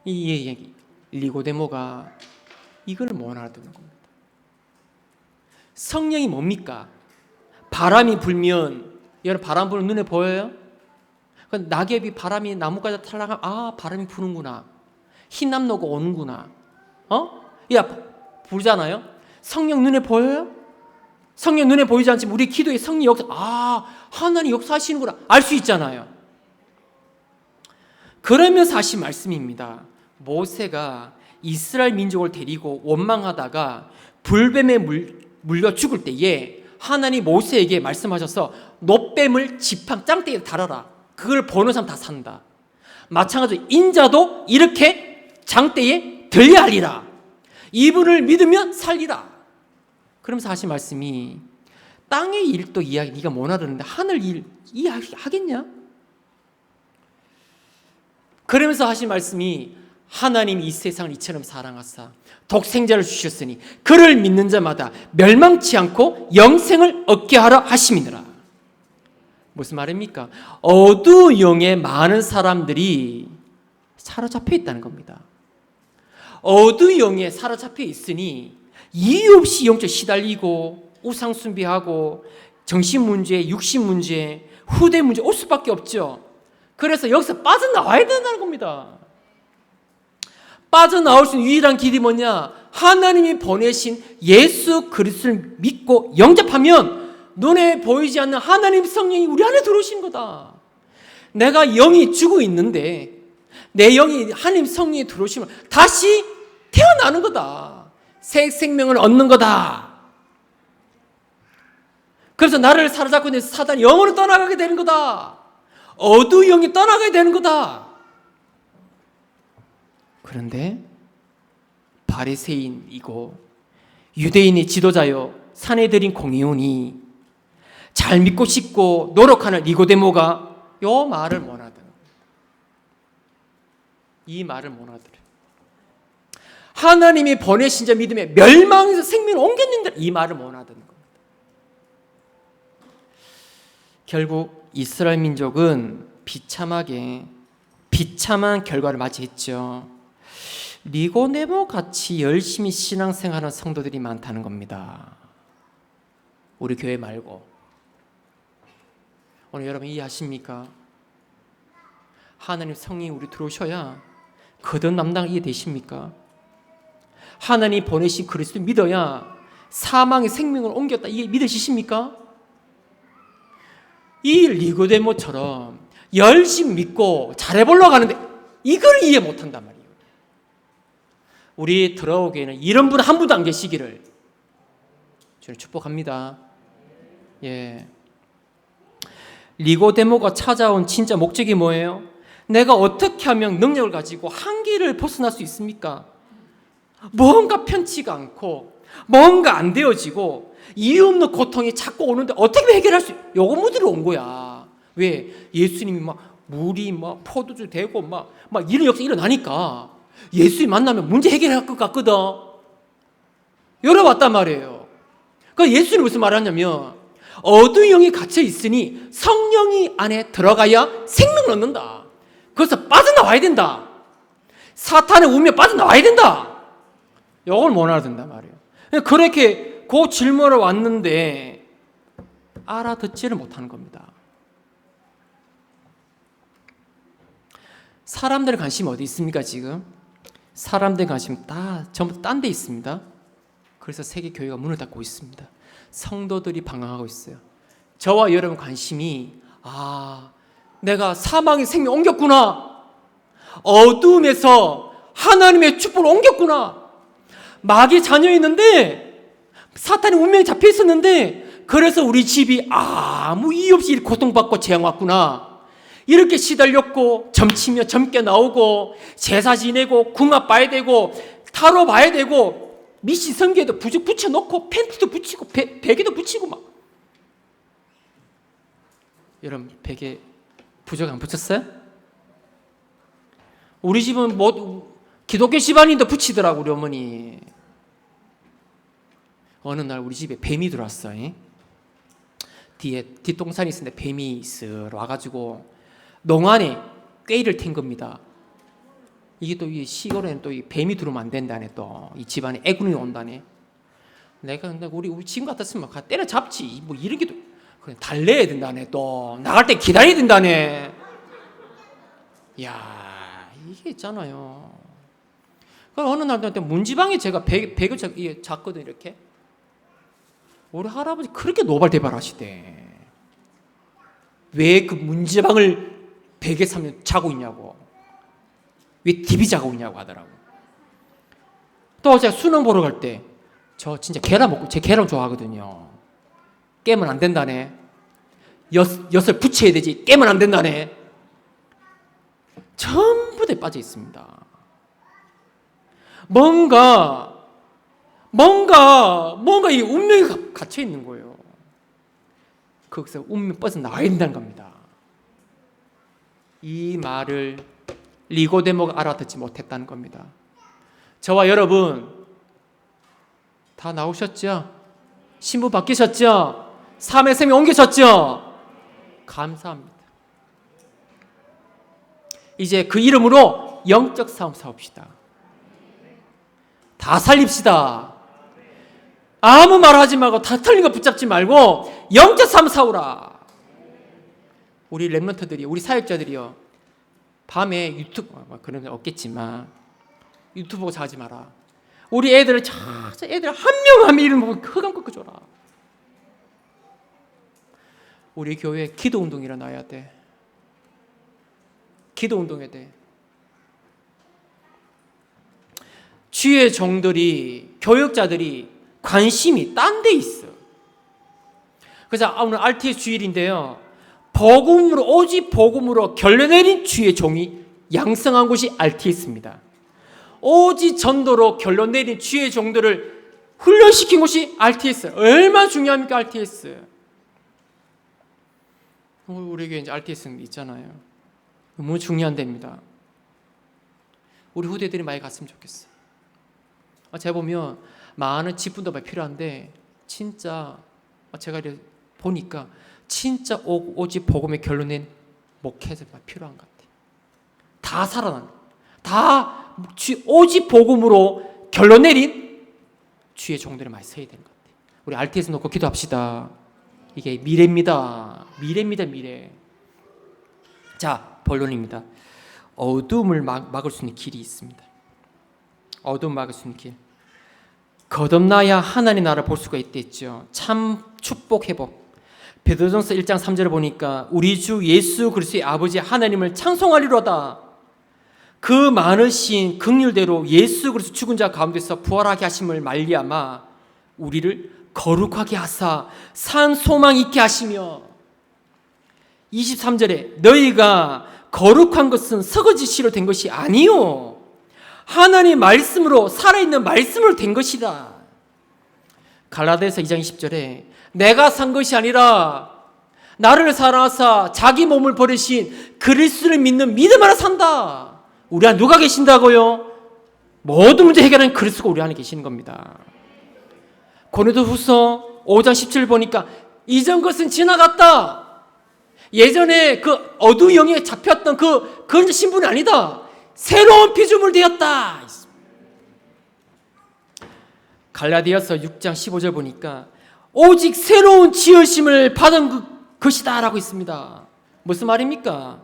이 얘기 니고데모가 이걸 못 알아듣는 겁니다. 성령이 뭡니까? 바람이 불면 여러분 바람 불면 눈에 보여요? 낙엽이 바람이 나무까지 탈락하면 아 바람이 부는구나. 흰남노가 오는구나. 야 불잖아요. 성령 눈에 보여요? 성령 눈에 보이지 않지만 우리 기도에 성령 역사 하나님 역사하시는구나 알 수 있잖아요. 그러면서 하신 말씀입니다. 모세가 이스라엘 민족을 데리고 원망하다가 불뱀에 물려 죽을 때에 하나님 모세에게 말씀하셔서 놋뱀을 지팡 짱대에 달아라. 그걸 보는 사람 다 산다. 마찬가지로 인자도 이렇게 장대에 들려하리라. 이분을 믿으면 살리라. 그러면서 하신 말씀이 땅의 일도 이야기 네가 못 알아듣는데 하늘 일 이해하겠냐? 그러면서 하신 말씀이 하나님이 이 세상을 이처럼 사랑하사 독생자를 주셨으니 그를 믿는 자마다 멸망치 않고 영생을 얻게 하라 하심이니라. 무슨 말입니까? 어두 영에 많은 사람들이 사로잡혀 있다는 겁니다. 어두 영에 사로잡혀 있으니 이유 없이 영적 시달리고 우상 숭배하고 정신 문제, 육신 문제, 후대 문제 올 수밖에 없죠. 그래서 여기서 빠져나와야 된다는 겁니다. 빠져나올 수 있는 유일한 길이 뭐냐? 하나님이 보내신 예수 그리스도를 믿고 영접하면 눈에 보이지 않는 하나님 성령이 우리 안에 들어오신 거다. 내가 영이 죽어 있는데 내 영이 하나님 성령이 들어오시면 다시 태어나는 거다. 새 생명을 얻는 거다. 그래서 나를 사로잡고 있는 사단이 영으로 떠나가게 되는 거다. 어두 영이 떠나가게 되는 거다. 그런데 바리새인이고 유대인의 지도자요 사내들인 공의원이 잘 믿고 싶고 노력하는 니고데모가 이 말을 못 알아들어요. 이 말을 못 알아들어요. 하나님이 보내신 자 믿음에 멸망에서 생명을 옮겼는데 이 말을 못 알아듣는 겁니다. 결국 이스라엘 민족은 비참한 결과를 맞이했죠. 니고데모 같이 열심히 신앙생활하는 성도들이 많다는 겁니다. 우리 교회 말고. 오늘 여러분 이해하십니까? 하나님 성령이 우리 들어오셔야 거듭 남당 이해되십니까? 하나님 보내신 그리스도 믿어야 사망의 생명을 옮겼다 이게 믿으시십니까? 이 니고데모처럼 열심히 믿고 잘해보려고 하는데 이걸 이해 못한단 말이에요. 우리 들어오기에는 이런 분 한 분도 안 계시기를 저는 축복합니다. 예. 니고데모가 찾아온 진짜 목적이 뭐예요? 내가 어떻게 하면 능력을 가지고 한계를 벗어날 수 있습니까? 뭔가 편치가 않고 뭔가 안 되어지고 이유 없는 고통이 자꾸 오는데 어떻게 해결할 수 요거 묻으러 온 거야. 왜? 예수님이 막 물이 막 포도주 되고 막 이런 역사 일어나니까 예수님 만나면 문제 해결할 것 같거든. 열어봤단 말이에요. 그 예수님이 무슨 말을 하냐면 어두운 영이 갇혀 있으니 성령이 안에 들어가야 생명을 얻는다. 그래서 빠져나와야 된다. 사탄의 운명에 빠져나와야 된다. 이걸 못 알아듣는단 말이에요. 그렇게 그 질문을 왔는데 알아듣지를 못하는 겁니다. 사람들의 관심이 어디 있습니까 지금? 사람들의 관심 다 전부 딴 데 있습니다. 그래서 세계 교회가 문을 닫고 있습니다. 성도들이 방황하고 있어요. 저와 여러분 관심이 내가 사망의 생명 옮겼구나. 어둠에서 하나님의 축복을 옮겼구나. 마귀의 자녀였는데 사탄의 운명이 잡혀 있었는데 그래서 우리 집이 아무 이유 없이 고통받고 재앙왔구나. 이렇게 시달렸고 점치며 점괘 나오고 제사 지내고 궁합 봐야 되고 타로 봐야 되고 미신 성게도 붙여놓고 팬티도 붙이고 베개도 붙이고 막. 여러분 베개 부적 안 붙였어요? 우리 집은 뭐 기독교 집안인도 붙이더라고 우리 어머니. 어느 날 우리 집에 뱀이 들어왔어. 뒤에 뒷동산이 있었는데 뱀이 쓱 와가지고 농안에 꾀를 탠 겁니다. 이게 또 이 시골에는 또 이 뱀이 들어오면 안 된다네. 또 이 집안에 애군이 온다네. 내가 근데 우리 지금 같았으면 때려잡지. 뭐 이런 게도 그냥 달래야 된다네. 또 나갈 때 기다려야 된다네. 야 이게 있잖아요. 그럼 어느 날 문지방에 제가 백을 잤거든 이렇게. 우리 할아버지 그렇게 노발대발하시대. 왜 그 문지방을 베개 사면 자고 있냐고. 왜 TV 자고 있냐고 하더라고. 또 제가 수능 보러 갈 때 저 진짜 계란 먹고 제 계란 좋아하거든요. 깨면 안 된다네. 엿을 붙여야 되지 깨면 안 된다네. 전부 다 빠져 있습니다. 뭔가 이 운명이 갇혀 있는 거예요. 거기서 운명 빠져나와야 된다는 겁니다. 이 말을 니고데모가 알아듣지 못했다는 겁니다. 저와 여러분 다 나오셨죠? 신부 바뀌셨죠? 삶의 셈이 옮기셨죠? 감사합니다. 이제 그 이름으로 영적 싸움 싸웁시다. 다 살립시다. 아무 말 하지 말고 다 틀린 거 붙잡지 말고 영적 싸움 싸우라. 우리 랩런트들이 우리 사역자들이요 밤에 유튜브 그런 건 없겠지만 유튜브 보고 자지 마라. 우리 애들을 애들 한 명 한 명 이름 보고 흑암 꺾어줘라. 우리 교회 기도 운동 일어나야 돼. 기도 운동해야 돼. 주의 종들이 교역자들이 관심이 딴 데 있어. 그래서 오늘 RTS 주일인데요. 복음으로 오직 복음으로 결론내린 주의 종이 양성한 곳이 RTS입니다. 오직 전도로 결론내린 주의 종들을 훈련시킨 곳이 RTS. 얼마나 중요합니까 RTS? 우리에게 이제 RTS는 있잖아요. 너무 중요한 데입니다. 우리 후대들이 많이 갔으면 좋겠어요. 제가 보면 많은 직분도 많이 필요한데 진짜 제가 보니까 진짜 오직 복음의 결론낸 목회자가 필요한 것 같아요. 다 살아난, 다 오직 복음으로 결론 내린 주의 종들을 많이 서야 되는 것 같아요. 우리 RTS 놓고 기도합시다. 이게 미래입니다. 미래입니다. 미래. 자, 본론입니다. 어둠을 막을 수 있는 길이 있습니다. 어둠을 막을 수 있는 길. 거듭나야 하나님 나라를 볼 수가 있댔죠. 참 축복 회복. 베드로전서 1장 3절을 보니까 우리 주 예수 그리스도의 아버지 하나님을 찬송하리로다. 그 많으신 긍휼대로 예수 그리스도 죽은 자 가운데서 부활하게 하심을 말미암아 우리를 거룩하게 하사 산 소망 있게 하시며 23절에 너희가 거룩한 것은 설거지시로 된 것이 아니요 하나님의 말씀으로 살아있는 말씀으로 된 것이다. 갈라디아서 2장 20절에 내가 산 것이 아니라 나를 사랑하사 자기 몸을 버리신 그리스도를 믿는 믿음 안에 산다. 우리 안에 누가 계신다고요? 모든 문제 해결하는 그리스도가 우리 안에 계시는 겁니다. 고린도후서 5장 17절 보니까 이전 것은 지나갔다. 예전에 그 어두 영에 잡혔던 그런 신분이 아니다. 새로운 피조물 되었다. 갈라디아서 6장 15절 보니까 오직 새로운 지으심을 받은 것이다 라고 있습니다. 무슨 말입니까?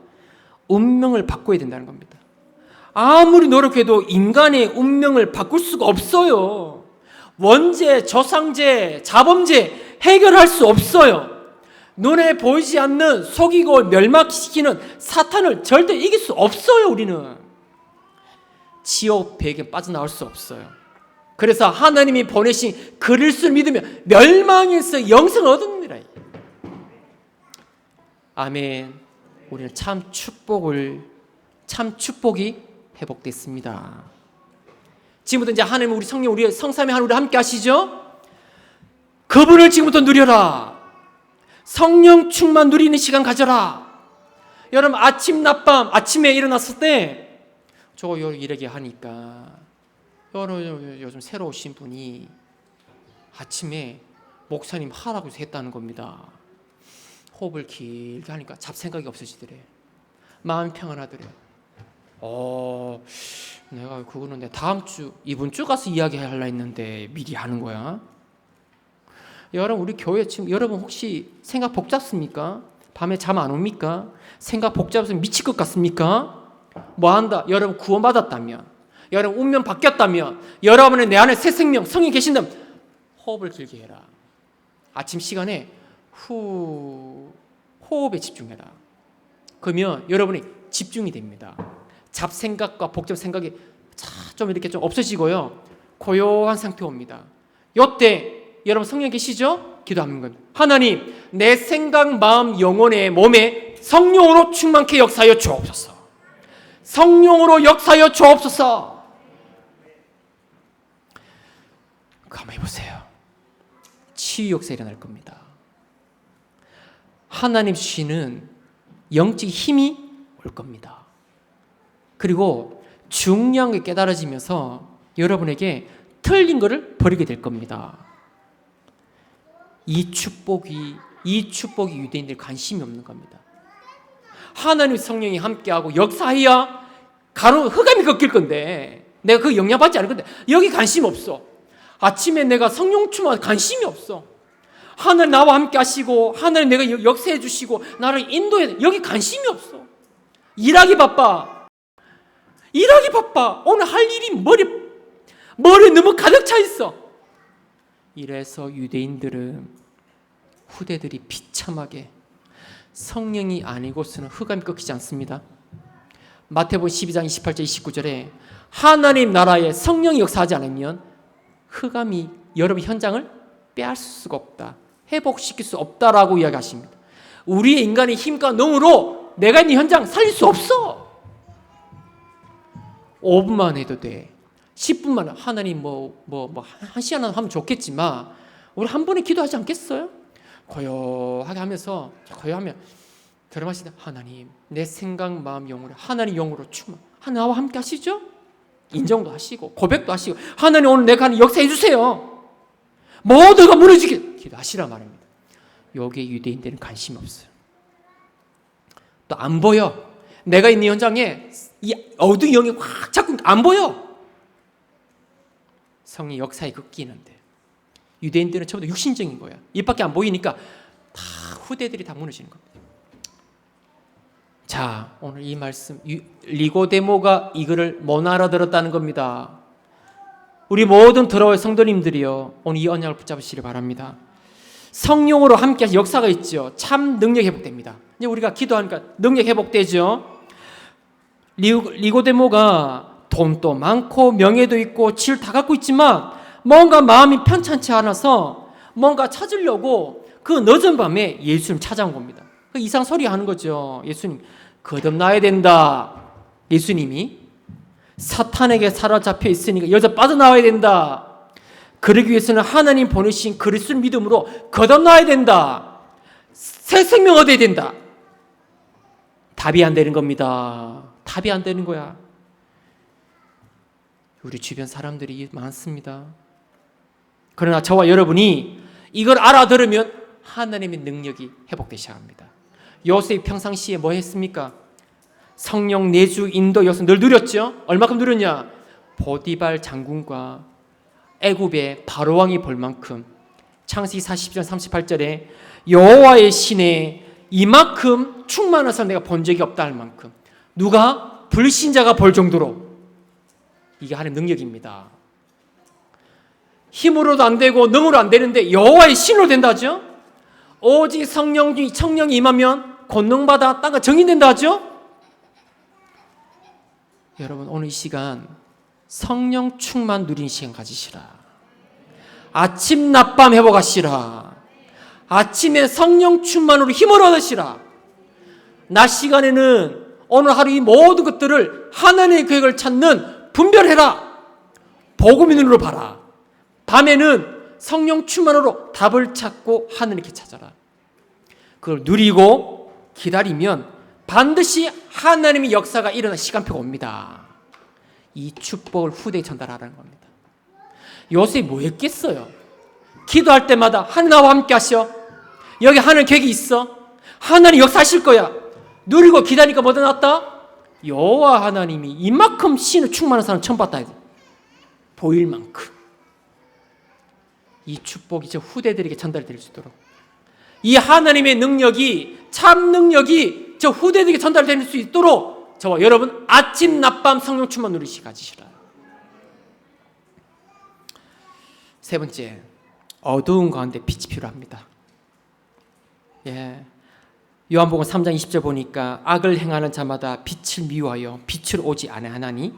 운명을 바꿔야 된다는 겁니다. 아무리 노력해도 인간의 운명을 바꿀 수가 없어요. 원죄, 저상죄, 자범죄 해결할 수 없어요. 눈에 보이지 않는 속이고 멸망시키는 사탄을 절대 이길 수 없어요. 우리는 지옥 배에게 빠져나올 수 없어요. 그래서 하나님이 보내신 그리스도를 믿으면 멸망에서 영생을 얻습니다. 아멘. 우리는 참 축복이 회복됐습니다. 지금부터 이제 하나님 우리 성령 우리 성삼위 하나님 함께 하시죠. 그분을 지금부터 누려라. 성령 충만 누리는 시간 가져라. 여러분 아침 낮밤 아침에 일어났을 때 저 이렇게 하니까 여러분 요즘 새로 오신 분이 아침에 목사님 하라고 해서 했다는 겁니다. 호흡을 길게 하니까 잡생각이 없어지더래. 마음 평안하더래. 내가 그거는 내 다음 주 이번 주 가서 이야기하려 했는데 미리 하는 거야. 여러분 우리 교회 지금 여러분 혹시 생각 복잡습니까? 밤에 잠 안 옵니까? 생각 복잡해서 미칠 것 같습니까? 뭐 한다? 여러분 구원받았다면, 여러분 운명 바뀌었다면, 여러분의 내 안에 새 생명 성이 계신다면 호흡을 길게 해라. 아침 시간에 호흡에 집중해라. 그러면 여러분이 집중이 됩니다. 잡생각과 복잡 생각이 좀 이렇게 좀 없어지고요. 고요한 상태 옵니다. 요때 여러분 성령 계시죠? 기도하는 겁니다. 하나님, 내 생각, 마음, 영혼의 몸에 성령으로 충만케 역사하여 주옵소서. 성령으로 역사하여 주옵소서. 가만히 보세요. 치유 역사 일어날 겁니다. 하나님 주시는 영적 힘이 올 겁니다. 그리고 중요한 게 깨달아지면서 여러분에게 틀린 것을 버리게 될 겁니다. 이 축복이 유대인들 관심이 없는 겁니다. 하나님의 성령이 함께하고 역사해야 간혹 흑암이 꺾일 건데 내가 그 영향받지 않을 건데 여기 관심 없어. 아침에 내가 성령 충만 관심이 없어. 하나님 나와 함께 하시고 하나님 내가 역사해 주시고 나를 인도해 여기 관심이 없어. 일하기 바빠. 오늘 할 일이 머리에 너무 가득 차 있어. 이래서 유대인들은 후대들이 비참하게 성령이 아니고서는 흑암이 꺾이지 않습니다. 마태복음 12장 28절 29절에 하나님 나라에 성령이 역사하지 않으면 흑암이 여러분 현장을 빼앗을 수가 없다. 회복시킬 수 없다라고 이야기하십니다. 우리의 인간의 힘과 능으로 내가 있는 현장 살릴 수 없어. 5분만 해도 돼. 10분만 하나님 한 시간 하면 좋겠지만 우리 한 번에 기도하지 않겠어요? 고요하게 하면서 고요하면 들어마시다. 하나님 내 생각 마음 영으로 하나님 영으로 충만 하나와 함께 하시죠. 인정도 하시고 고백도 하시고 하나님 오늘 내가 하는 역사해 주세요. 모두가 무너지게 기도하시라 말입니다. 여기에 유대인들은 관심이 없어요. 또 안 보여. 내가 있는 현장에 이 어두운 영이 확 자꾸 안 보여. 성의 역사에 꺾이는데 유대인들은 처음부터 육신적인 거야. 입밖에 안 보이니까 다 후대들이 다 무너지는 겁니다. 자, 오늘 이 말씀 니고데모가 이거를 못 알아들었다는 겁니다. 우리 모든 들어올 성도님들이요 오늘 이 언약을 붙잡으시길 바랍니다. 성령으로 함께 역사가 있죠. 참 능력 회복됩니다. 이제 우리가 기도하니까 능력 회복되죠. 니고데모가 돈도 많고 명예도 있고 지를 다 갖고 있지만 뭔가 마음이 편찮지 않아서 뭔가 찾으려고 그 늦은 밤에 예수님 찾아온 겁니다. 이상 소리 하는 거죠. 예수님 거듭나야 된다. 예수님이 사탄에게 사로잡혀 있으니까 여기서 빠져나와야 된다. 그러기 위해서는 하나님 보내신 그리스도를 믿음으로 거듭나야 된다. 새 생명 얻어야 된다. 답이 안 되는 겁니다. 답이 안 되는 거야. 우리 주변 사람들이 많습니다. 그러나 저와 여러분이 이걸 알아들으면 하나님의 능력이 회복되기 시작합니다. 요셉이 평상시에 뭐 했습니까? 성령 내주 인도 요셉 늘 누렸죠. 얼마큼 누렸냐? 보디발 장군과 애굽의 바로왕이 볼 만큼. 창세기 40장 38절에 여호와의 신에 이만큼 충만한 사람 내가 본 적이 없다 할 만큼. 누가? 불신자가 볼 정도로. 이게 하나님의 능력입니다. 힘으로도 안 되고 능으로 안 되는데 여호와의 신으로 된다 하죠. 오직 성령이 임하면 권능받아 땅과 정인된다 하죠. 여러분 오늘 이 시간 성령 충만 누리는 시간 가지시라. 아침 낮밤 회복하시라. 아침에 성령 충만으로 힘을 얻으시라. 낮 시간에는 오늘 하루 이 모든 것들을 하나님의 계획을 찾는 분별해라. 복음의 눈으로 봐라. 밤에는 성령 충만으로 답을 찾고 하나님께 찾아라. 그걸 누리고 기다리면 반드시 하나님의 역사가 일어나 시간표가 옵니다. 이 축복을 후대에 전달하라는 겁니다. 요셉이 뭐 했겠어요? 기도할 때마다 하나님 나와 함께 하셔. 여기 하나님 계획이 있어. 하나님 역사하실 거야. 누리고 기다리니까 뭐가 났다? 여호와 하나님이 이만큼 신을 충만한 사람 처음 봤다. 보일 만큼. 이 축복이 저 후대들에게 전달될 수 있도록 이 하나님의 능력이 참 능력이 저 후대들에게 전달될 수 있도록 저와 여러분 아침 낮밤 성령 충만 누리시 가지시라. 세 번째, 어두운 가운데 빛이 필요합니다. 요한복음 3장 20절 보니까 악을 행하는 자마다 빛을 미워하여 빛을 오지 아니하나니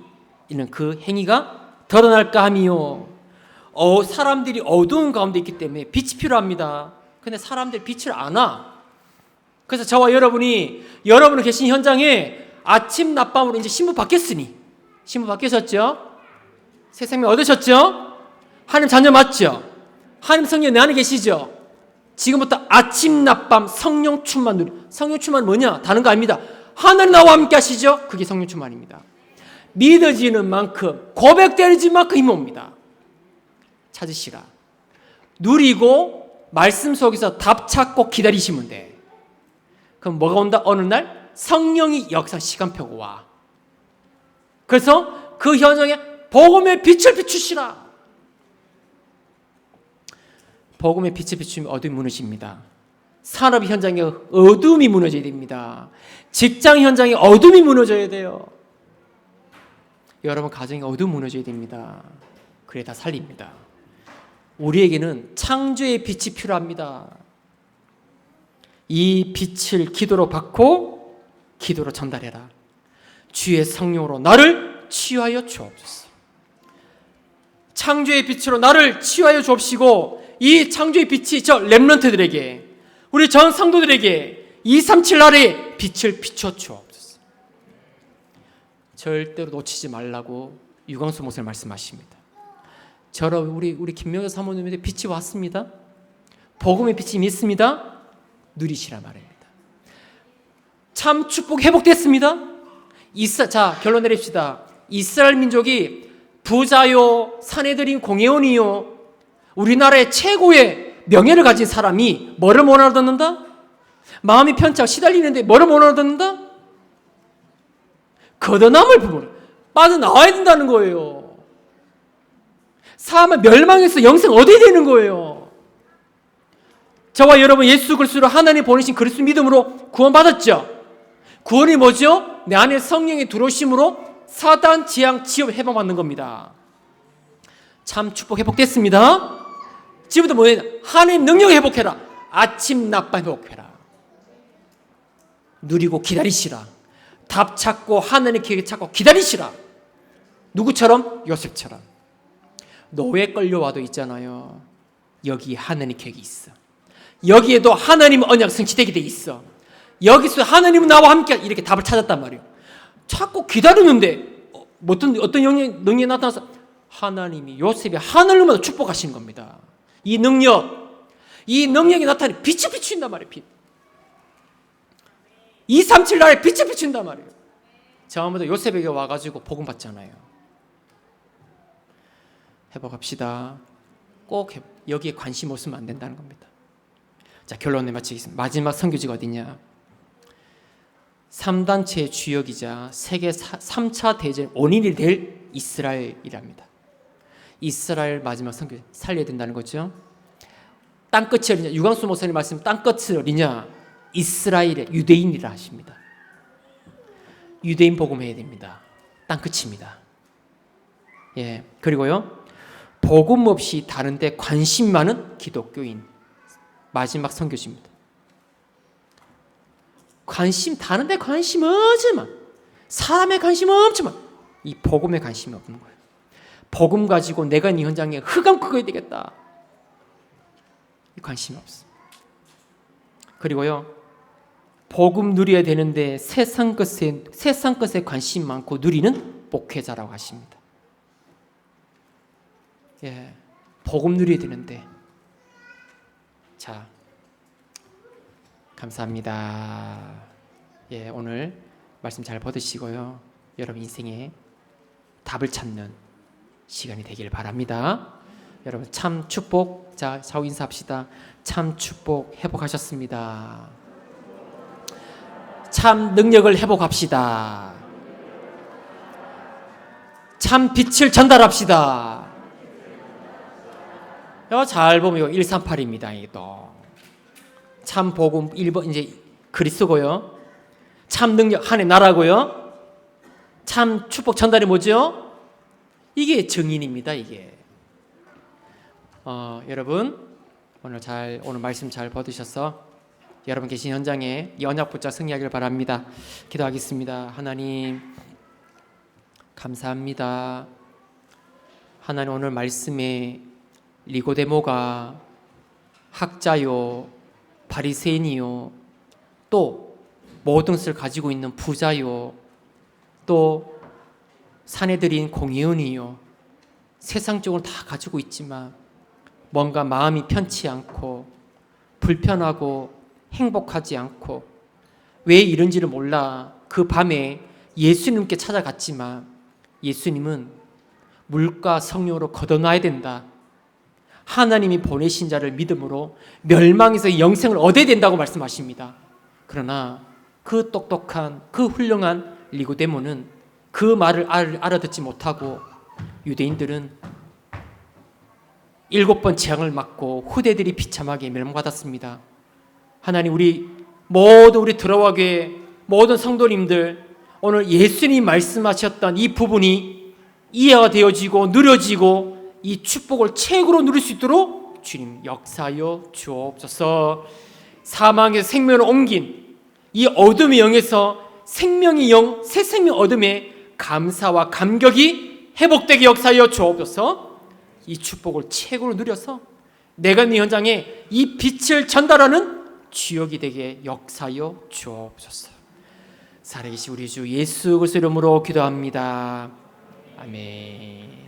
이는 그 행위가 드러날까 함이요. 사람들이 어두운 가운데 있기 때문에 빛이 필요합니다. 근데 사람들이 빛을 안 와. 그래서 저와 여러분이 계신 현장에 아침 낮밤으로 이제 신부 바뀌었으니 신부 바뀌셨죠? 새 생명 얻으셨죠? 하나님 자녀 맞죠? 하나님 성령 내 안에 계시죠? 지금부터 아침 낮밤 성령 충만 누리. 성령 충만 뭐냐? 다른 거 아닙니다. 하나님 나와 함께 하시죠? 그게 성령 충만입니다. 믿어지는 만큼 고백되는 만큼 힘이 옵니다. 찾으시라. 누리고 말씀 속에서 답 찾고 기다리시면 돼. 그럼 뭐가 온다? 어느 날 성령이 역사 시간표가 와. 그래서 그 현장에 복음의 빛을 비추시라. 복음의 빛을 비추면 어둠이 무너집니다. 산업 현장에 어둠이 무너져야 됩니다. 직장 현장에 어둠이 무너져야 돼요. 여러분 가정에 어둠이 무너져야 됩니다. 그래 다 살립니다. 우리에게는 창조의 빛이 필요합니다. 이 빛을 기도로 받고 기도로 전달해라. 주의 성령으로 나를 치유하여 주옵소서. 창조의 빛으로 나를 치유하여 주옵시고 이 창조의 빛이 저 렘넌트들에게 우리 전 성도들에게 237 날에 빛을 비춰 주옵소서. 절대로 놓치지 말라고 유광수 목사님 말씀하십니다. 저런 우리 김명자 사모님에게 빛이 왔습니다. 복음의 빛이 있습니다. 누리시라 말입니다. 참 축복 회복됐습니다. 자 결론 내립시다. 이스라엘 민족이 부자요 사내들인 공회원이요 우리나라의 최고의 명예를 가진 사람이 뭐를 못 알아듣는다? 마음이 편찮고 시달리는데 뭐를 못 알아듣는다? 거듭남을 부모를 빠져나와야 된다는 거예요. 사람은 멸망해서 영생 얻어야 되는 거예요. 저와 여러분 예수 그리스도로 하나님 보내신 그리스도 믿음으로 구원받았죠. 구원이 뭐죠? 내 안에 성령이 들어오심으로 사단, 재앙, 지옥 해방받는 겁니다. 참 축복 회복됐습니다. 지금부터 뭐예요? 하나님 능력 회복해라. 아침 낮밤 회복해라. 누리고 기다리시라. 답 찾고 하나님 계획 찾고 기다리시라. 누구처럼? 요셉처럼. 노예 끌려와도 있잖아요. 여기 하나님 계획이 있어. 여기에도 하나님 언약 성취되게 돼 있어. 여기서 하나님은 나와 함께 이렇게 답을 찾았단 말이에요. 자꾸 기다리는데 어떤 능력이 나타나서 하나님이 요셉이 하늘로마다 축복하시는 겁니다. 이 능력이 나타나니 빛이 비춘단 말이에요. 빛. 237 날에 빛이 비춘단 말이에요. 저마다 요셉에게 와가지고 복음 받잖아요. 회복합시다. 꼭 여기에 관심 없으면 안 된다는 겁니다. 자, 결론을 마치겠습니다. 마지막 선교지가 어디냐? 3단체의 주역이자 세계 3차 대전 원인이 될 이스라엘이랍니다. 이스라엘 마지막 선교 살려야 된다는 거죠. 땅끝이 어디냐? 유광수 목사님 말씀 땅끝이 어디냐? 이스라엘의 유대인이라 하십니다. 유대인 복음해야 됩니다. 땅끝입니다. 예, 그리고요, 복음 없이 다른데 관심 많은 기독교인 마지막 선교지입니다. 다른데 관심 없지만, 사람에 관심 없지만 이 복음에 관심이 없는 거예요. 복음 가지고 내가 이 현장에 흑암 끄어야 되겠다, 이 관심이 없어. 그리고요, 복음 누려야 되는데 세상 것에 관심 많고 누리는 목회자라고 하십니다. 예, 복음 누려야 되는데. 자, 감사합니다. 예, 오늘 말씀 잘 받으시고요, 여러분 인생에 답을 찾는 시간이 되길 바랍니다. 여러분 참 축복. 자, 좌우 인사합시다. 참 축복 회복하셨습니다. 참 능력을 회복합시다. 참 빛을 전달합시다. 잘 보면 이거 138입니다. 이거 참 복음 1번 이제 그리스도고요. 참 능력 하나님 나라고요. 참 축복 전달이 뭐죠? 이게 증인입니다. 이게 여러분 오늘 말씀 잘 받으셔서 여러분 계신 현장에 이 언약 붙잡아 승리하길 바랍니다. 기도하겠습니다. 하나님 감사합니다. 하나님 오늘 말씀에 니고데모가 학자요, 바리새인이요, 또 모든 것을 가지고 있는 부자요, 또 사내들인 공의원이요, 세상적으로 다 가지고 있지만 뭔가 마음이 편치 않고 불편하고 행복하지 않고 왜 이런지를 몰라 그 밤에 예수님께 찾아갔지만 예수님은 물과 성령으로 걷어놔야 된다, 하나님이 보내신 자를 믿음으로 멸망에서 영생을 얻어야 된다고 말씀하십니다. 그러나 그 똑똑한 그 훌륭한 니고데모는 그 말을 알아듣지 못하고 유대인들은 7번 재앙을 맞고 후대들이 비참하게 멸망받았습니다. 하나님 우리 들어와 교회 모든 성도님들 오늘 예수님 말씀하셨던 이 부분이 이해가 되어지고 누려지고 이 축복을 최고로 누릴 수 있도록 주님 역사하여 주옵소서. 사망에서 생명을 옮긴 이 어둠의 영에서 생명의 영, 새 생명 어둠에 감사와 감격이 회복되게 역사하여 주옵소서. 이 축복을 최고로 누려서 내가 네 현장에 이 빛을 전달하는 주역이 되게 역사하여 주옵소서. 살아계신 우리 주 예수 그리스도 이름으로 기도합니다. 아멘.